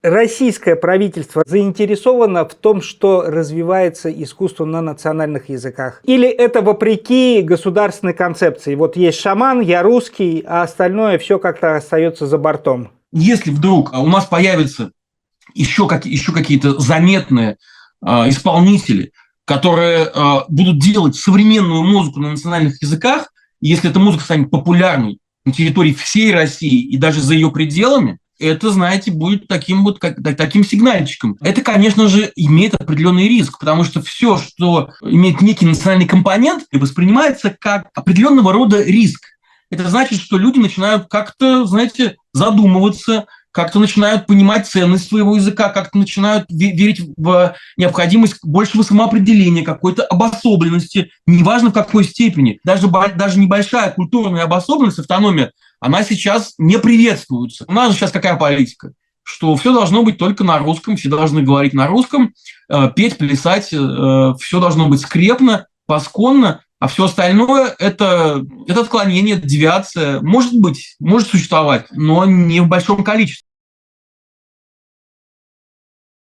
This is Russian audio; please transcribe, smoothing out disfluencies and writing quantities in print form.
Российское правительство заинтересовано в том, что развивается искусство на национальных языках? Или это вопреки государственной концепции? Вот есть шаман, я русский, а остальное все как-то остается за бортом. Если вдруг у нас появятся еще какие-то заметные исполнители, которые будут делать современную музыку на национальных языках, если эта музыка станет популярной на территории всей России и даже за ее пределами, это, знаете, будет таким сигнальчиком. Это, конечно же, имеет определенный риск, потому что все, что имеет некий национальный компонент, воспринимается как определенного рода риск. Это значит, что люди начинают как-то, знаете, задумываться, как-то начинают понимать ценность своего языка, как-то начинают верить в необходимость большего самоопределения, какой-то обособленности, неважно в какой степени. Даже небольшая культурная обособленность, автономия, она сейчас не приветствуется. У нас же сейчас какая политика? Что все должно быть только на русском, все должны говорить на русском, петь, плясать, все должно быть скрепно, посконно, а все остальное это отклонение, девиация. Может быть, может существовать, но не в большом количестве.